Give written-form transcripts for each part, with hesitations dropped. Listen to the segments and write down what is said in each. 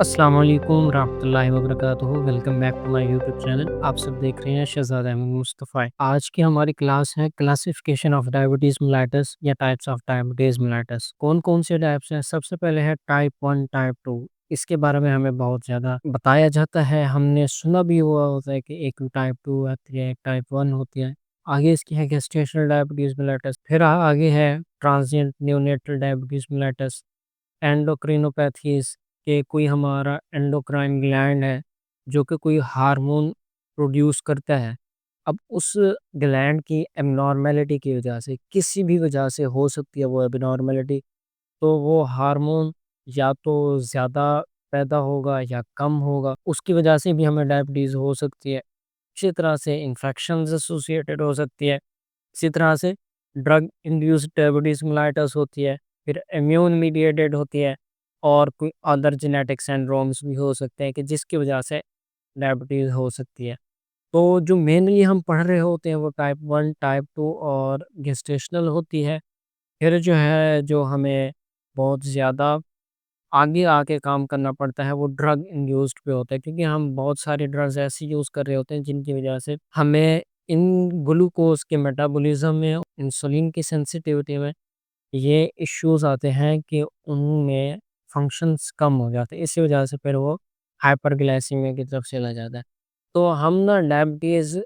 अस्सलाम वालेकुम रहमतुल्लाहि व बरकातुहू। Welcome back to my YouTube channel. आप सब देख रहे हैं शहजाद अहमद मुस्तफ़ा। आज की हमारी क्लास है क्लासिफिकेशन ऑफ डायबिटीज़ मेलाइटस या टाइप्स ऑफ डायबिटीज़ मेलाइटस। कौन-कौन से टाइप्स हैं? सबसे पहले है टाइप 1, टाइप 2। इसके बारे में हमें बहुत ज़्यादा बताया जाता है। हमने सुना भी हुआ होता है कि एक टाइप 2 आती है, एक टाइप 1 होती है। आगे इसकी है गेस्टेशनल डायबिटीज़ मेलाइटस। फिर आगे है ट्रांसिएंट न्योनेटल डायबिटीज़ मेलाइटस, एंडोक्रिनोपैथीज़ के कोई हमारा एंडोक्राइन ग्लैंड है, जो कि कोई हार्मोन प्रोड्यूस करता है। अब उस ग्लैंड की एब्नॉर्मैलिटी की वजह से, किसी भी वजह से हो सकती है वो एब्नॉर्मैलिटी, तो वो हार्मोन या तो ज़्यादा पैदा होगा या कम होगा, उसकी वजह से भी हमें डायबिटीज़ हो सकती है। इसी तरह से इन्फेक्शंस एसोसिएटेड हो सकती है। इसी तरह से ड्रग इंड्यूस्ड डायबिटीज़ मेलाइटस होती है, फिर इम्यून मीडिएटेड होती है और कोई अदर जेनेटिक सिंड्रोम्स भी हो सकते हैं कि जिसकी वजह से डायबिटीज़ हो सकती है। तो जो मेनली हम पढ़ रहे होते हैं वो टाइप 1, टाइप 2 और गेस्टेशनल होती है। फिर जो है जो हमें बहुत ज़्यादा आगे आके काम करना पड़ता है वो ड्रग इंड्यूस्ड पे होता है, क्योंकि हम बहुत सारे ड्रग्स ऐसे यूज़ कर रहे होते हैं जिनकी वजह से हमें इन ग्लूकोज के मेटाबॉलिज्म में, इंसुलिन की सेंसिटिविटी में ये इश्यूज आते हैं कि उनमें फंक्शंस कम हो जाते हैं। इसी वजह से फिर वो हाइपरग्लाइसीमिया की तरफ चला जाता है। तो हम ना डायबिटीज़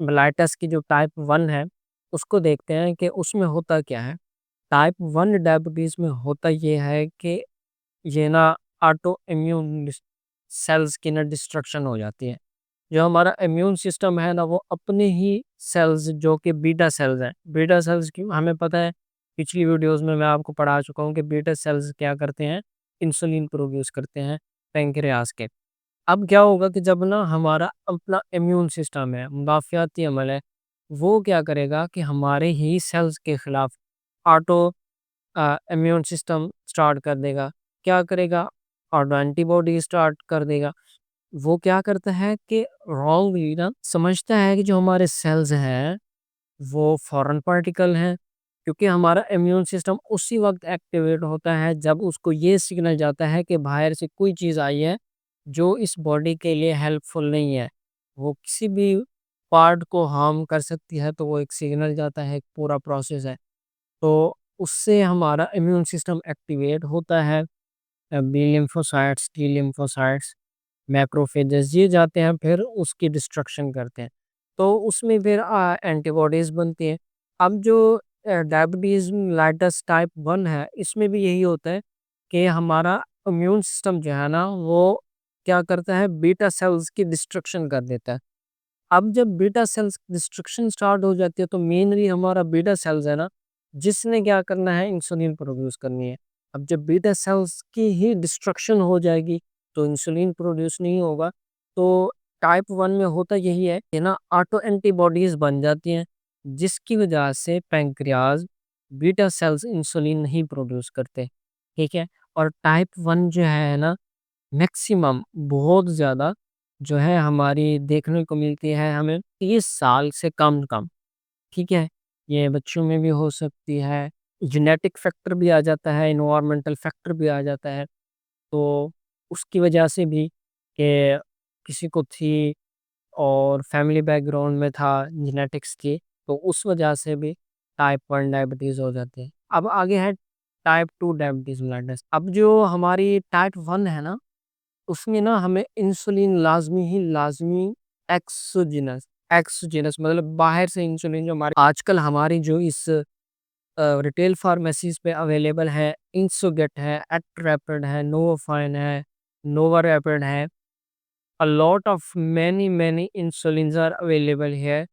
मेलाइटस की जो टाइप 1 है उसको देखते हैं कि उसमें होता क्या है। टाइप 1 डायबिटीज़ में होता ये है कि ये ना ऑटो इम्यून सेल्स की ना डिस्ट्रक्शन हो जाती है। जो हमारा इम्यून सिस्टम है ना वो अपने ही सेल्स जो कि बीटा सेल्स हैं, बीटा सेल्स की हमें पता है, पिछली वीडियोस में मैं आपको पढ़ा चुका हूँ कि बीटा सेल्स क्या करते हैं, इंसुलिन प्रोड्यूस करते हैं पैंक्रियास के। अब क्या होगा कि जब ना हमारा अपना इम्यून सिस्टम है, मुदाफ़ियाती अमल है, वो क्या करेगा कि हमारे ही सेल्स के खिलाफ ऑटो इम्यून सिस्टम स्टार्ट कर देगा। क्या करेगा? ऑटो एंटीबॉडी स्टार्ट कर देगा। वो क्या करता है कि रॉन्गली ना समझता है कि जो हमारे सेल्स हैं वो फॉरेन पार्टिकल हैं, क्योंकि हमारा इम्यून सिस्टम उसी वक्त एक्टिवेट होता है जब उसको ये सिग्नल जाता है कि बाहर से कोई चीज़ आई है जो इस बॉडी के लिए हेल्पफुल नहीं है, वो किसी भी पार्ट को हार्म कर सकती है, तो वो एक सिग्नल जाता है, एक पूरा प्रोसेस है। तो उससे हमारा इम्यून सिस्टम एक्टिवेट होता है। B lymphocytes, T lymphocytes, macrophages ये जाते हैं फिर उसकी डिस्ट्रक्शन करते हैं। तो उसमें फिर एंटीबॉडीज़ बनती हैं। अब जो डायबिटीज़ मेलाइटस टाइप 1 है, इसमें भी यही होता है कि हमारा इम्यून सिस्टम जो है ना वो क्या करता है, बीटा सेल्स की डिस्ट्रक्शन कर देता है। अब जब बीटा सेल्स डिस्ट्रक्शन स्टार्ट हो जाती है तो मेनली हमारा बीटा सेल्स है ना, जिसने क्या करना है, इंसुलिन प्रोड्यूस करनी है। अब जब बीटा सेल्स की ही डिस्ट्रक्शन हो जाएगी तो इंसुलिन प्रोड्यूस नहीं होगा। तो टाइप 1 में होता यही है कि ना ऑटो एंटीबॉडीज बन जाती हैं, जिसकी वजह से पैंक्रियाज बीटा सेल्स इंसुलिन नहीं प्रोड्यूस करते। ठीक है। और टाइप 1 जो है ना, मैक्सिमम बहुत ज़्यादा जो है हमारी देखने को मिलती है हमें 30 साल से कम, ठीक है? ये बच्चों में भी हो सकती है, जेनेटिक फैक्टर भी आ जाता है, एनवायरमेंटल फैक्टर भी आ जाता है, तो उसकी वजह से भी कि किसी को थी और फैमिली बैकग्राउंड में था जेनेटिक्स की, तो उस वजह से भी टाइप 1 डायबिटीज़ हो जाती है। अब आगे है टाइप 2 डायबिटीज़ मेलिटस। अब जो हमारी टाइप 1 है ना, उसमें ना हमें इंसुलिन लाज़मी ही लाज़मी एक्सोजिनस एक्सोजिनस मतलब बाहर से इंसुलिन जो हमारे आजकल हमारी जो इस रिटेल फार्मेसीज़ पे अवेलेबल है, इंसुगेट है, एक्टरेपिड है, नोवोफाइन है, नोवारेपिड है। A lot of many insulins are available here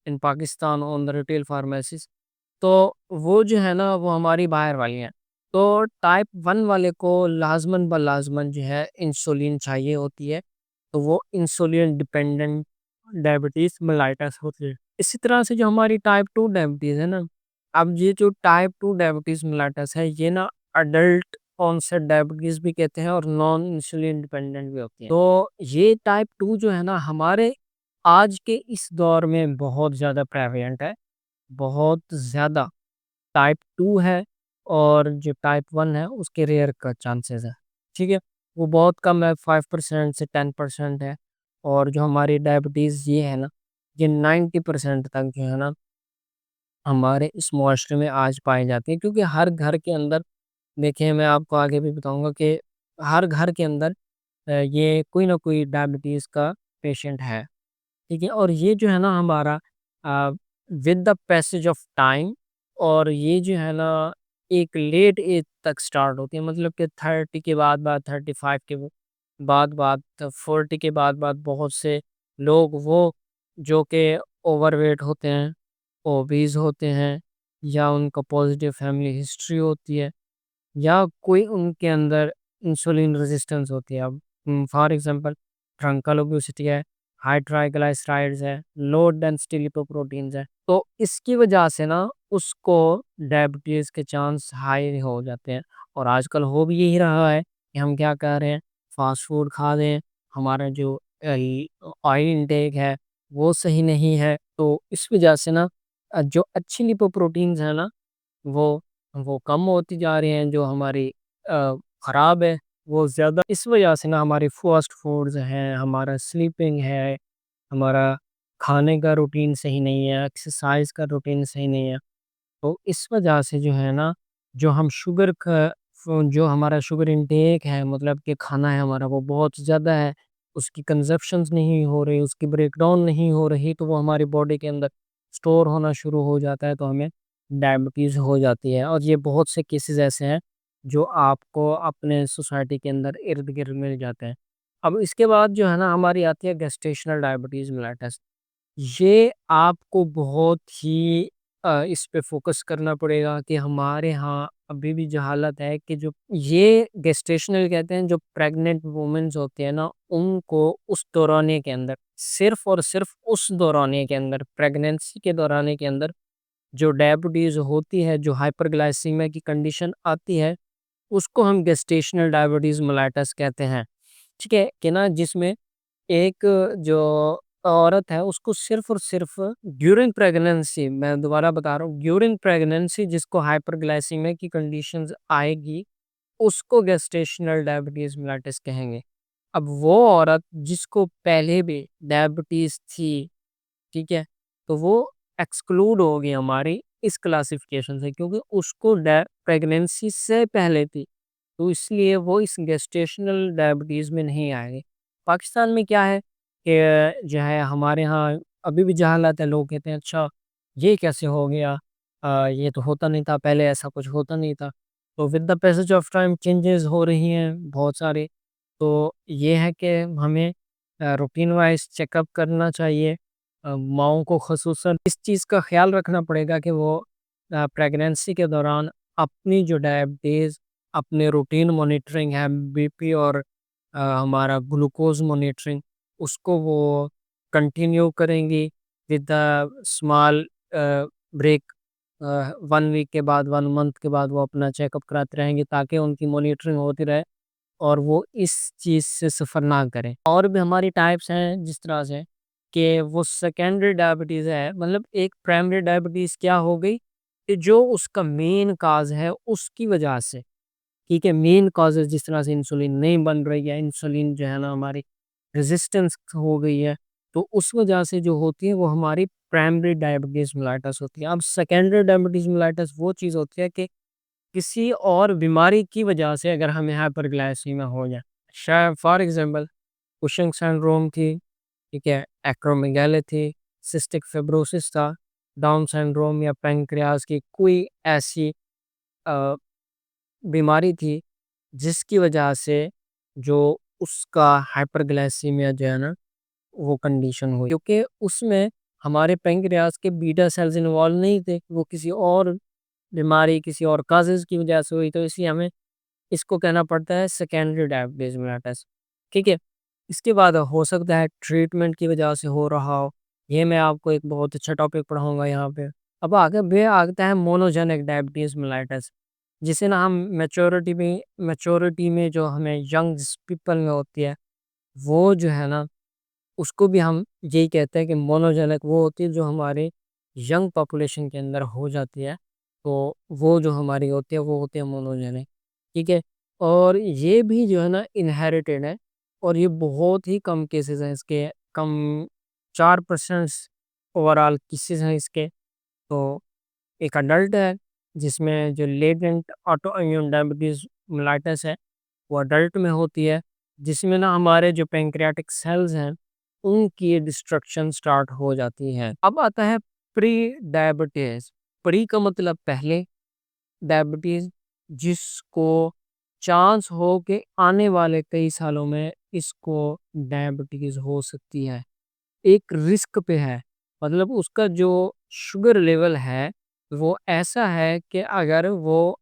in Pakistan on the retail pharmacies. तो वो जो है ना वो हमारी बाहर वाली हैं। तो टाइप 1 वाले को लाज़मन ब-लाज़मन जो है इंसुलिन चाहिए होती है। तो वो इंसुलिन डिपेंडेंट डायबिटीज़ मेलाइटस होती है। इसी तरह से जो हमारी टाइप 2 डायबिटीज़ है ना, अब ये जो टाइप 2 डायबिटीज़ मेलाइटस है ये ना अडल्ट ऑनसेट डायबिटीज़ भी कहते हैं और नॉन इंसुलिन डिपेंडेंट भी होती है। तो ये टाइप 2 जो है ना हमारे आज के इस दौर में बहुत ज़्यादा प्रेवलेंट है, बहुत ज़्यादा। टाइप 2 है और जो टाइप 1 है उसके रेयर का चांसेस है। ठीक है? वो बहुत कम है, 5% से 10% है। और जो हमारी डायबिटीज़ ये है ना, ये 90% तक जो है ना हमारे इस मुआशरे में आज पाई जाती है, क्योंकि हर घर के अंदर, देखिए मैं आपको आगे भी बताऊँगा कि हर घर के अंदर ये कोई ना कोई डायबिटीज़ का पेशेंट है, ठीक है? और ये जो है ना हमारा uh, with the passage of time, और ये जो है ना एक लेट एज तक स्टार्ट होती है, मतलब कि 30 के बाद 35 के बाद 40 के बाद बहुत से लोग वो जो कि ओवरवेट होते हैं, ओबीज होते हैं, या उनका पॉजिटिव फैमिली हिस्ट्री होती है, या कोई उनके अंदर इंसुलिन रेजिस्टेंस होती है। अब फॉर एग्जांपल ट्रंकल ओबेसिटी है, हाई ट्राइग्लिसराइड्स है, लो डेंसिटी लिपोप्रोटीन्स है, तो इसकी वजह से ना उसको डायबिटीज के चांस हाई हो जाते हैं। और आजकल हो भी यही रहा है कि हम क्या कर रहे हैं, फास्ट फूड खा रहे हैं, हमारा जो ऑयल इंटेक है वो सही नहीं है, तो इस वजह से ना जो अच्छी लिपोप्रोटीन्स है ना वो वो कम होती जा रही हैं, जो हमारी ख़राब है वो ज़्यादा। इस वजह से ना हमारी फ़ास्ट फूड्स हैं, हमारा स्लीपिंग है, हमारा खाने का रूटीन सही नहीं है, एक्सरसाइज़ का रूटीन सही नहीं है। तो इस वजह से जो है ना, जो हम शुगर का जो हमारा शुगर इंटेक है, मतलब कि खाना है हमारा वो बहुत ज़्यादा है, उसकी कंज़प्शंस नहीं हो रही, उसकी ब्रेकडाउन नहीं हो रही, तो वो हमारी बॉडी के अंदर स्टोर होना शुरू हो जाता है, तो हमें डायबिटीज़ हो जाती है। और ये बहुत से केसेस ऐसे हैं जो आपको अपने सोसाइटी के अंदर इर्द-गिर्द मिल जाते हैं। अब इसके बाद जो है ना हमारी आती है गेस्टेशनल डायबिटीज़ मेलाइटस। ये आपको बहुत ही इस पे फ़ोकस करना पड़ेगा कि हमारे यहाँ अभी भी जो हालत है कि जो ये गेस्टेशनल कहते हैं, जो प्रेग्नेंट वुमेन्स होती है ना, उनको उस दौरानिए के अंदर, सिर्फ़ और सिर्फ़ उस दौरानिए के अंदर, प्रेगनेंसी के दौरानिए के अंदर जो डायबिटीज़ होती है, जो हाइपरग्लाइसीमिया की कंडीशन आती है, उसको हम गेस्टेशनल डायबिटीज़ मेलाइटस कहते हैं। ठीक है? कि ना जिसमें एक जो औरत है उसको सिर्फ़ और सिर्फ़ ड्यूरिंग प्रेगनेंसी, मैं दोबारा बता रहा हूँ, ड्यूरिंग प्रेगनेंसी जिसको हाइपरग्लाइसीमिया की कंडीशंस आएगी, उसको गेस्टेशनल डायबिटीज़ मेलाइटस कहेंगे। अब वो औरत जिसको पहले भी डायबिटीज़ थी, ठीक है? तो वो एक्सक्लूड होगी हमारी इस क्लासिफ़िकेशन से, क्योंकि उसको प्रेगनेंसी से पहले थी। तो इसलिए वो इस गेस्टेशनल डायबिटीज़ में नहीं आएँगे। पाकिस्तान में क्या है कि जो है हमारे यहाँ अभी भी जहालत है, लोग कहते हैं अच्छा ये कैसे हो गया? ये तो होता नहीं था, पहले ऐसा कुछ होता नहीं था। तो with the passage of time changes हो रही हैं बहुत सारे। तो ये है कि हमें रूटीन वाइज़ चेकअप करना चाहिए। माँओं को ख़ुसूसन इस चीज़ का ख़्याल रखना पड़ेगा कि वो प्रेगनेंसी के दौरान अपनी जो डायबिटीज़, अपने रूटीन मॉनिटरिंग है, बीपी और हमारा ग्लूकोज़ मॉनिटरिंग, उसको वो कंटिन्यू करेंगी with the small break. 1 week के बाद, 1 मंथ के बाद वो अपना चेकअप कराते रहेंगे, ताकि उनकी मॉनिटरिंग होती रहे और वो इस चीज़ से सफ़र ना करें। और भी हमारी टाइप्स हैं जिस तरह से कि वो सेकेंडरी डायबिटीज़ है, मतलब एक प्राइमरी डायबिटीज़ क्या हो गई कि जो उसका मेन काज़ है उसकी वजह से, ठीक है? मेन कॉज़ेज़ जिस तरह से इंसुलिन नहीं बन रही है, इंसुलिन जो है ना हमारी रेज़िस्टेंस हो गई है, तो उस वजह से जो होती है वो हमारी प्राइमरी डायबिटीज़ मेलाइटस होती है। अब सेकेंडरी डायबिटीज़ मेलाइटस वो चीज़ होती है कि किसी और बीमारी की वजह से अगर हमें हाइपरग्लाइसीमिया हो जाए, शायद फॉर एग्ज़ाम्पल कुशिंग सिंड्रोम थी, ठीक है? एक्रोमेगाली थी, सिस्टिक फिब्रोसिस था, डाउन सिंड्रोम या पैंक्रियाज़ की कोई ऐसी अ, बीमारी थी, जिसकी वजह से जो उसका हाइपरग्लाइसीमिया जो है ना, वो कंडीशन हुई। क्योंकि उसमें हमारे पैंक्रियाज़ के बीटा सेल्स इन्वॉल्व नहीं थे, वो किसी और बीमारी, किसी और कॉज़ेज़ की वजह से हुई, तो इसलिए हमें इसको कहना पड़ता है सेकेंडरी डायबिटीज़ मेलाइटस, ठीक है? इसके बाद हो सकता है ट्रीटमेंट की वजह से हो रहा हो, ये मैं आपको एक बहुत अच्छा टॉपिक पढ़ाऊँगा यहाँ पे। अब आगे बे आता है मोनोजेनिक डायबिटीज़ मेलाइटस, जिसे ना हम मैच्योरिटी में जो हमें यंग्स पीपल में होती है, वो जो है ना उसको भी हम यही कहते हैं कि मोनोजेनिक वो होती है जो हमारे यंग पॉपुलेशन के अंदर हो जाती है। तो वो जो हमारी होती है वो होती है मोनोजेनिक, ठीक है? और ये भी जो है ना इनहेरिटेड है, और ये बहुत ही कम केसेस हैं इसके, कम 4% ओवरऑल केसेस हैं इसके। तो एक अडल्ट है जिसमें जो latent auto immune diabetes mellitus है, वो अडल्ट में होती है, जिसमें ना हमारे जो पैंक्रियाटिक सेल्स हैं उनकी डिस्ट्रक्शन स्टार्ट हो जाती है। अब आता है प्री डायबिटीज। प्री का मतलब पहले, डायबिटीज जिसको चांस हो कि आने वाले कई सालों में इसको डायबिटीज हो सकती है, एक रिस्क पे है। मतलब उसका जो शुगर लेवल है वो ऐसा है कि अगर वो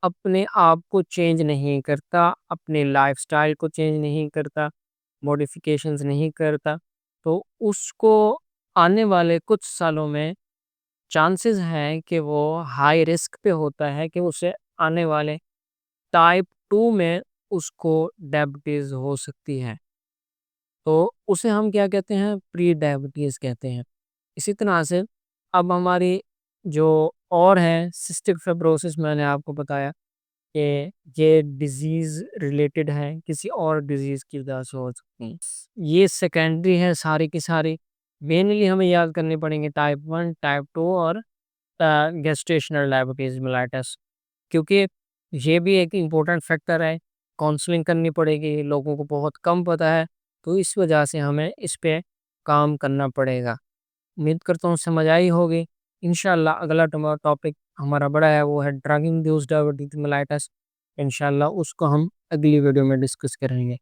अपने आप को चेंज नहीं करता, अपने लाइफस्टाइल को चेंज नहीं करता, मॉडिफिकेशंस नहीं करता, तो उसको आने वाले कुछ सालों में चांसेस हैं कि वो हाई रिस्क पे होता है कि उसे आने वाले टाइप 2 में उसको डायबिटीज हो सकती है। तो उसे हम क्या कहते हैं, प्री डायबिटीज कहते हैं। इसी तरह से अब हमारी जो और है सिस्टिक फाइब्रोसिस, मैंने आपको बताया कि ये डिजीज रिलेटेड है, किसी और डिजीज की वजह से हो सकती है। ये सेकेंडरी है सारी की सारी। मेनली हमें याद करनी पड़ेंगे टाइप 1, टाइप 2 और गेस्टेशनल डायबिटीज मेलाइटस, क्योंकि ये भी एक इम्पोर्टेंट फैक्टर है। काउंसलिंग करनी पड़ेगी, लोगों को बहुत कम पता है, तो इस वजह से हमें इस पे काम करना पड़ेगा। उम्मीद करता हूँ समझ आई होगी। इंशाल्लाह अगला टॉपिक हमारा बड़ा है, वो है ड्रग इंड्यूस्ड डायबिटीज मेलाइटस। इंशाल्लाह उसको हम अगली वीडियो में डिस्कस करेंगे।